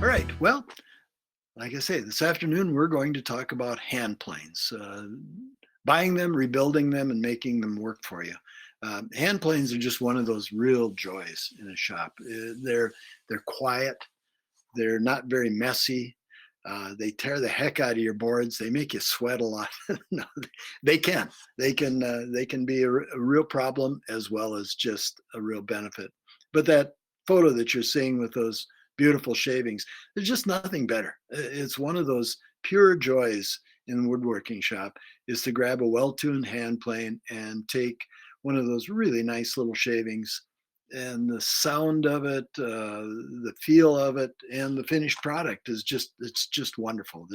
All right. Well, like I say, this afternoon we're going to talk about hand planes, buying them, rebuilding them, and making them work for you. Hand planes are just one of those real joys in a shop. They're quiet. They're not very messy. They tear the heck out of your boards. They make you sweat a lot. No, they can. They can be a real problem as well as just a real benefit. But that photo that you're seeing with those beautiful shavings, there's just nothing better. It's one of those pure joys in the woodworking shop is to grab a well-tuned hand plane and take one of those really nice little shavings, and the sound of it, the feel of it, and the finished product is just it's just wonderful.